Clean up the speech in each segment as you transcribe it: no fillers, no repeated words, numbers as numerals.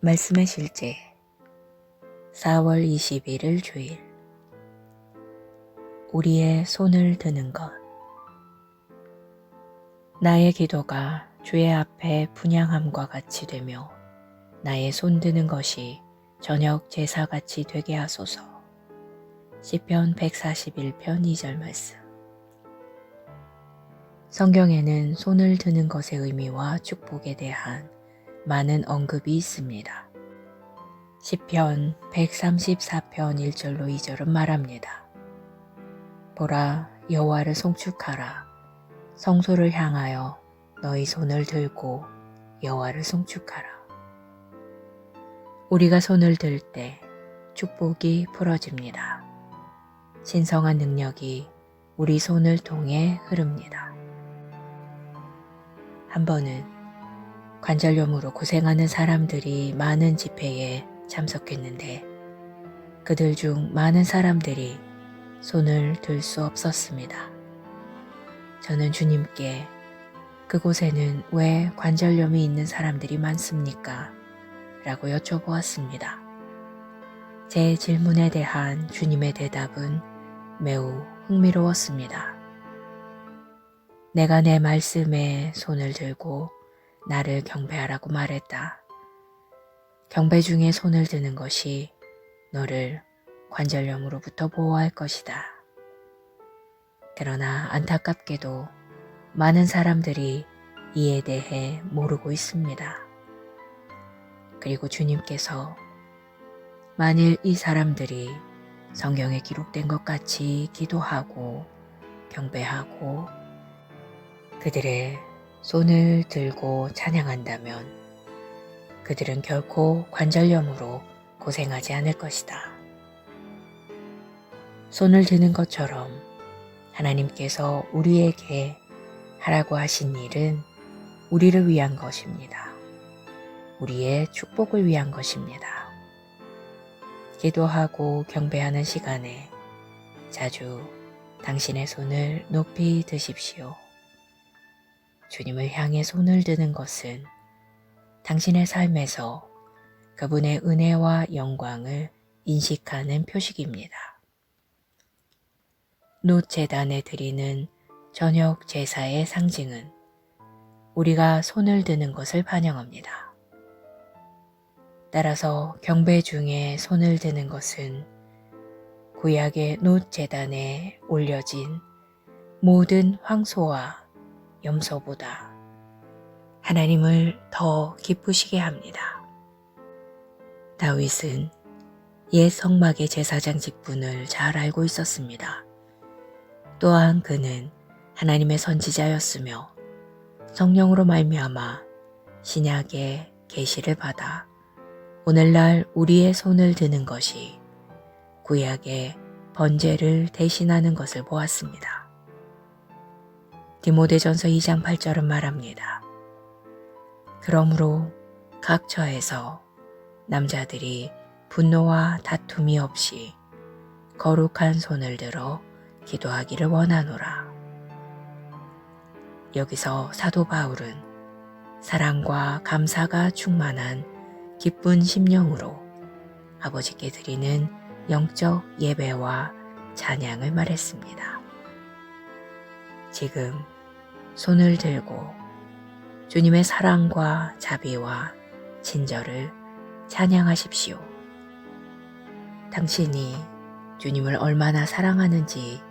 말씀의 실제 4월 21일 주일. 우리의 손을 드는 것. 나의 기도가 주의 앞에 분향함과 같이 되며 나의 손 드는 것이 저녁 제사같이 되게 하소서. 시편 141편 2절 말씀. 성경에는 손을 드는 것의 의미와 축복에 대한 많은 언급이 있습니다. 시편 134편 1절로 2절은 말합니다. 보라, 여호와를 송축하라. 성소를 향하여 너희 손을 들고 여호와를 송축하라. 우리가 손을 들 때 축복이 풀어집니다. 신성한 능력이 우리 손을 통해 흐릅니다. 한 번은 관절염으로 고생하는 사람들이 많은 집회에 참석했는데 그들 중 많은 사람들이 손을 들 수 없었습니다. 저는 주님께 그곳에는 왜 관절염이 있는 사람들이 많습니까? 라고 여쭤보았습니다. 제 질문에 대한 주님의 대답은 매우 흥미로웠습니다. 내가 내 말씀에 손을 들고 나를 경배하라고 말했다. 경배 중에 손을 드는 것이 너를 관절염으로부터 보호할 것이다. 그러나 안타깝게도 많은 사람들이 이에 대해 모르고 있습니다. 그리고 주님께서 만일 이 사람들이 성경에 기록된 것 같이 기도하고 경배하고 그들의 손을 들고 찬양한다면 그들은 결코 관절염으로 고생하지 않을 것이다. 손을 드는 것처럼 하나님께서 우리에게 하라고 하신 일은 우리를 위한 것입니다. 우리의 축복을 위한 것입니다. 기도하고 경배하는 시간에 자주 당신의 손을 높이 드십시오. 주님을 향해 손을 드는 것은 당신의 삶에서 그분의 은혜와 영광을 인식하는 표식입니다. 놋 제단에 드리는 저녁 제사의 상징은 우리가 손을 드는 것을 반영합니다. 따라서 경배 중에 손을 드는 것은 구약의 놋 제단에 올려진 모든 황소와 염소보다 하나님을 더 기쁘시게 합니다. 다윗은 옛 성막의 제사장 직분을 잘 알고 있었습니다. 또한 그는 하나님의 선지자였으며 성령으로 말미암아 신약의 계시를 받아 오늘날 우리의 손을 드는 것이 구약의 번제를 대신하는 것을 보았습니다. 디모데전서 2장 8절은 말합니다. 그러므로 각 처에서 남자들이 분노와 다툼이 없이 거룩한 손을 들어 기도하기를 원하노라. 여기서 사도 바울은 사랑과 감사가 충만한 기쁜 심령으로 아버지께 드리는 영적 예배와 찬양을 말했습니다. 지금 손을 들고 주님의 사랑과 자비와 친절을 찬양하십시오. 당신이 주님을 얼마나 사랑하는지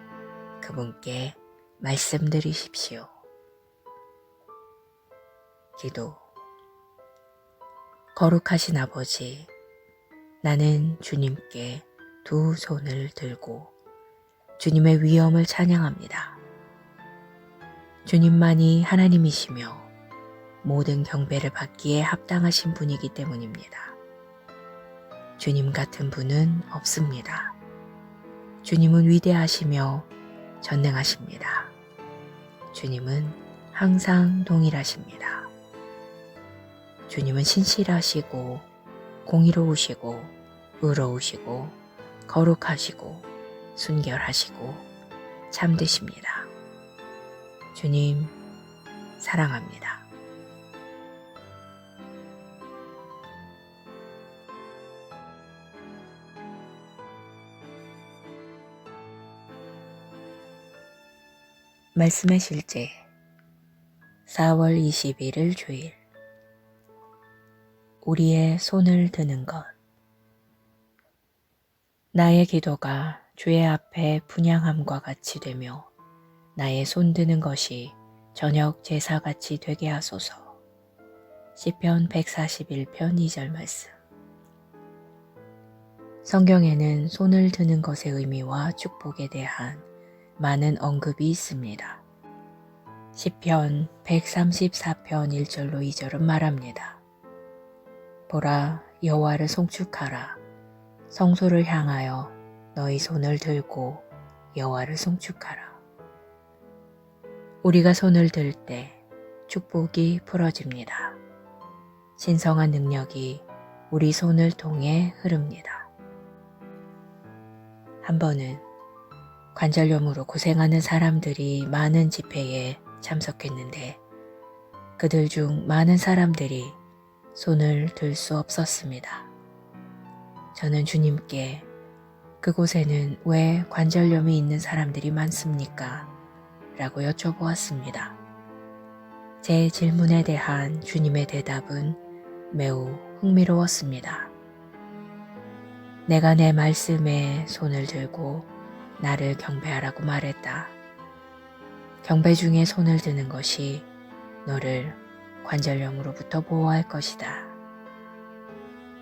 그분께 말씀드리십시오. 기도. 거룩하신 아버지, 나는 주님께 두 손을 들고 주님의 위엄을 찬양합니다. 주님만이 하나님이시며 모든 경배를 받기에 합당하신 분이기 때문입니다. 주님 같은 분은 없습니다. 주님은 위대하시며 전능하십니다. 주님은 항상 동일하십니다. 주님은 신실하시고 공의로우시고 의로우시고 거룩하시고 순결하시고 참되십니다. 주님 사랑합니다. 말씀의 실제 4월 21일 주일 우리의 손을 드는 것 나의 기도가 주의 앞에 분향함과 같이 되며 나의 손 드는 것이 저녁 제사같이 되게 하소서. 시편 141편 2절 말씀. 성경에는 손을 드는 것의 의미와 축복에 대한 많은 언급이 있습니다. 시편 134편 1절로 2절은 말합니다. 보라, 여호와를 송축하라. 성소를 향하여 너희 손을 들고 여호와를 송축하라. 우리가 손을 들 때 축복이 풀어집니다. 신성한 능력이 우리 손을 통해 흐릅니다. 한 번은 관절염으로 고생하는 사람들이 많은 집회에 참석했는데 그들 중 많은 사람들이 손을 들 수 없었습니다. 저는 주님께 그곳에는 왜 관절염이 있는 사람들이 많습니까? 라고 여쭤보았습니다. 제 질문에 대한 주님의 대답은 매우 흥미로웠습니다. 내가 내 말씀에 손을 들고 나를 경배하라고 말했다. 경배 중에 손을 드는 것이 너를 관절염으로부터 보호할 것이다.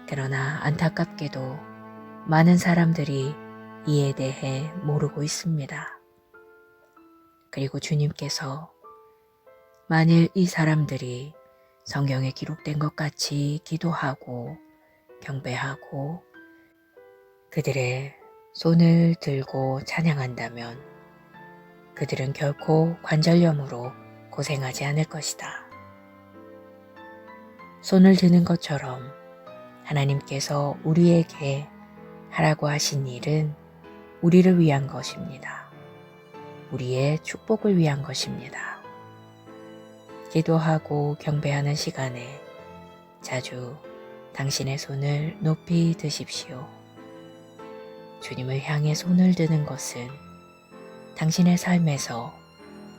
그러나 안타깝게도 많은 사람들이 이에 대해 모르고 있습니다. 그리고 주님께서 만일 이 사람들이 성경에 기록된 것 같이 기도하고 경배하고 그들의 손을 들고 찬양한다면 그들은 결코 관절염으로 고생하지 않을 것이다. 손을 드는 것처럼 하나님께서 우리에게 하라고 하신 일은 우리를 위한 것입니다. 우리의 축복을 위한 것입니다. 기도하고 경배하는 시간에 자주 당신의 손을 높이 드십시오. 주님을 향해 손을 드는 것은 당신의 삶에서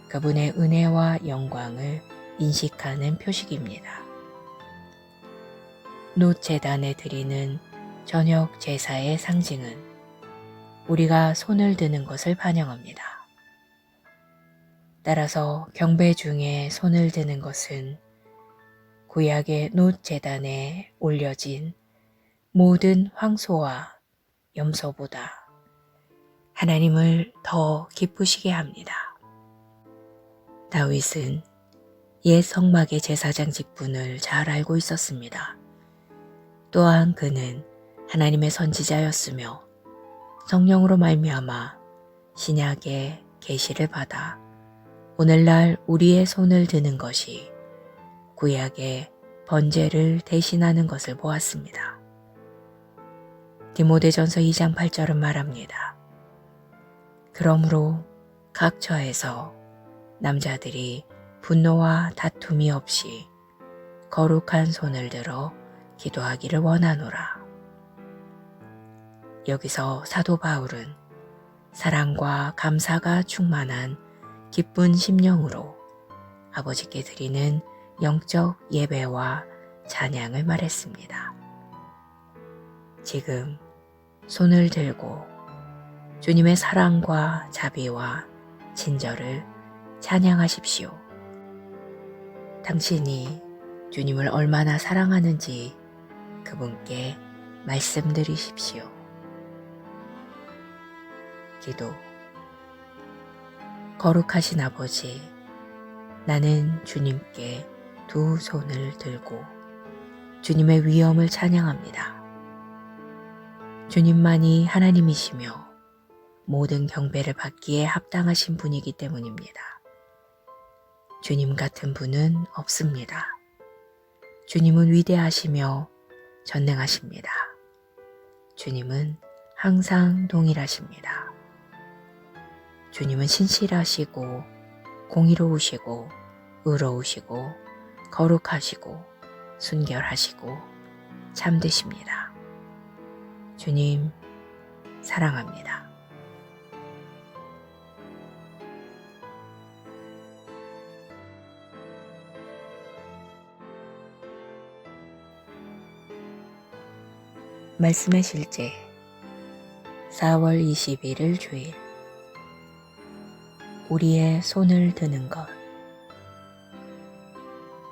그분의 은혜와 영광을 인식하는 표식입니다. 놋제단에 드리는 저녁 제사의 상징은 우리가 손을 드는 것을 반영합니다. 따라서 경배 중에 손을 드는 것은 구약의 놋제단에 올려진 모든 황소와 염소보다 하나님을 더 기쁘시게 합니다. 다윗은 옛 성막의 제사장 직분을 잘 알고 있었습니다. 또한 그는 하나님의 선지자였으며 성령으로 말미암아 신약의 계시를 받아 오늘날 우리의 손을 드는 것이 구약의 번제를 대신하는 것을 보았습니다. 디모데전서 2장 8절은 말합니다. 그러므로 각 처에서 남자들이 분노와 다툼이 없이 거룩한 손을 들어 기도하기를 원하노라. 여기서 사도 바울은 사랑과 감사가 충만한 기쁜 심령으로 아버지께 드리는 영적 예배와 찬양을 말했습니다. 지금 손을 들고 주님의 사랑과 자비와 친절을 찬양하십시오. 당신이 주님을 얼마나 사랑하는지 그분께 말씀드리십시오. 기도. 거룩하신 아버지, 나는 주님께 두 손을 들고 주님의 위엄을 찬양합니다. 주님만이 하나님이시며 모든 경배를 받기에 합당하신 분이기 때문입니다. 주님 같은 분은 없습니다. 주님은 위대하시며 전능하십니다. 주님은 항상 동일하십니다. 주님은 신실하시고 공의로우시고 의로우시고 거룩하시고 순결하시고 참되십니다. 주님 사랑합니다. 말씀의 실제 4월 21일 주일 우리의 손을 드는 것.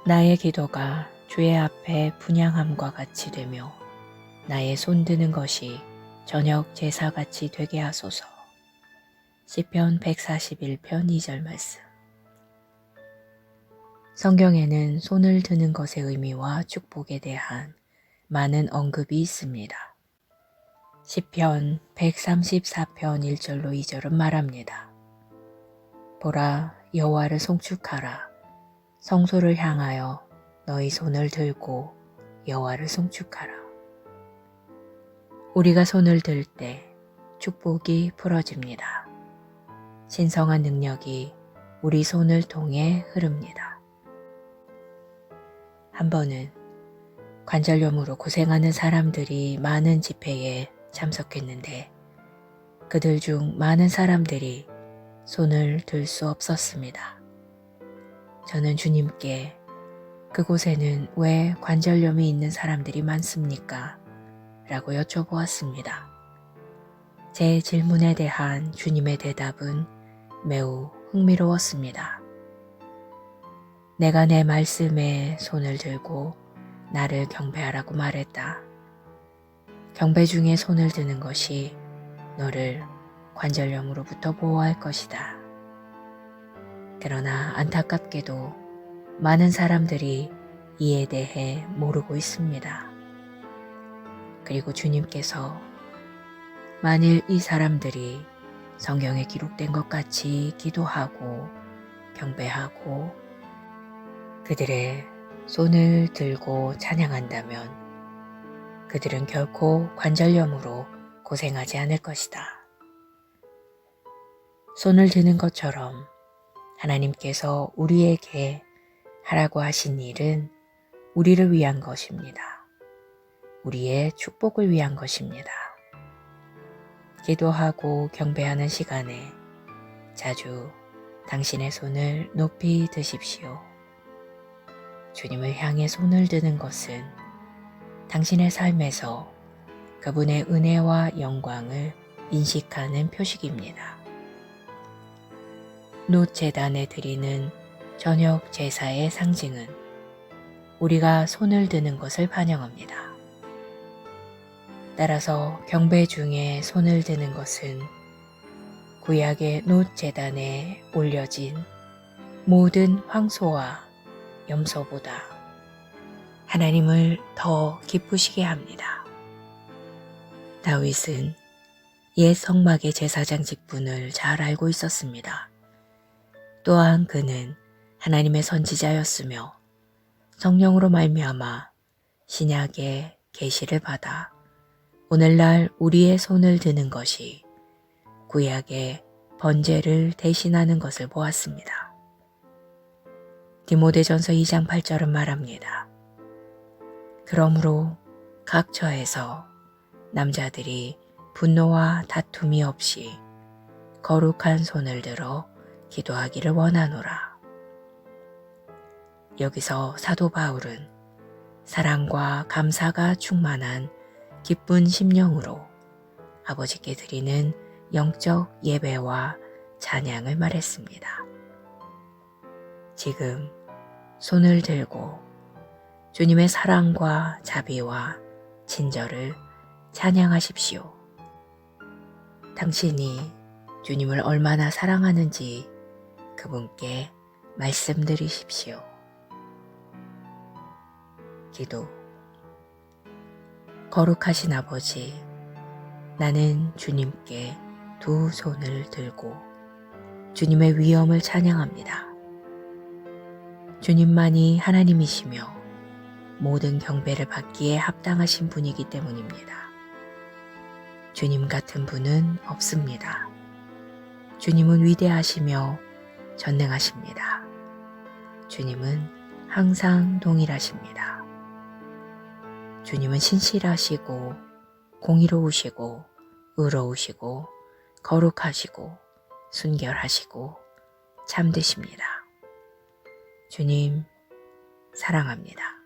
나의 기도가 주의 앞에 분향함과 같이 되며 나의 손 드는 것이 저녁 제사같이 되게 하소서. 시편 141편 2절 말씀. 성경에는 손을 드는 것의 의미와 축복에 대한 많은 언급이 있습니다. 시편 134편 1절로 2절은 말합니다. 보라, 여호와를 송축하라. 성소를 향하여 너희 손을 들고 여호와를 송축하라. 우리가 손을 들 때 축복이 풀어집니다. 신성한 능력이 우리 손을 통해 흐릅니다. 한 번은 관절염으로 고생하는 사람들이 많은 집회에 참석했는데 그들 중 많은 사람들이 손을 들 수 없었습니다. 저는 주님께 그곳에는 왜 관절염이 있는 사람들이 많습니까? 라고 여쭤보았습니다. 제 질문에 대한 주님의 대답은 매우 흥미로웠습니다. 내가 내 말씀에 손을 들고 나를 경배하라고 말했다. 경배 중에 손을 드는 것이 너를 관절염으로부터 보호할 것이다. 그러나 안타깝게도 많은 사람들이 이에 대해 모르고 있습니다. 그리고 주님께서 만일 이 사람들이 성경에 기록된 것 같이 기도하고 경배하고 그들의 손을 들고 찬양한다면 그들은 결코 관절염으로 고생하지 않을 것이다. 손을 드는 것처럼 하나님께서 우리에게 하라고 하신 일은 우리를 위한 것입니다. 우리의 축복을 위한 것입니다. 기도하고 경배하는 시간에 자주 당신의 손을 높이 드십시오. 주님을 향해 손을 드는 것은 당신의 삶에서 그분의 은혜와 영광을 인식하는 표식입니다. 놋 제단에 드리는 저녁 제사의 상징은 우리가 손을 드는 것을 반영합니다. 따라서 경배 중에 손을 드는 것은 구약의 놋 제단에 올려진 모든 황소와 염소보다 하나님을 더 기쁘시게 합니다. 다윗은 옛 성막의 제사장 직분을 잘 알고 있었습니다. 또한 그는 하나님의 선지자였으며 성령으로 말미암아 신약의 계시를 받아 오늘날 우리의 손을 드는 것이 구약의 번제를 대신하는 것을 보았습니다. 디모데전서 2장 8절은 말합니다. 그러므로 각 처에서 남자들이 분노와 다툼이 없이 거룩한 손을 들어 기도하기를 원하노라. 여기서 사도 바울은 사랑과 감사가 충만한 기쁜 심령으로 아버지께 드리는 영적 예배와 찬양을 말했습니다. 지금 손을 들고 주님의 사랑과 자비와 친절을 찬양하십시오. 당신이 주님을 얼마나 사랑하는지 그분께 말씀드리십시오. 기도. 거룩하신 아버지, 나는 주님께 두 손을 들고 주님의 위엄을 찬양합니다. 주님만이 하나님이시며 모든 경배를 받기에 합당하신 분이기 때문입니다. 주님 같은 분은 없습니다. 주님은 위대하시며 전능하십니다. 주님은 항상 동일하십니다. 주님은 신실하시고 공의로우시고 의로우시고 거룩하시고 순결하시고 참되십니다. 주님 사랑합니다.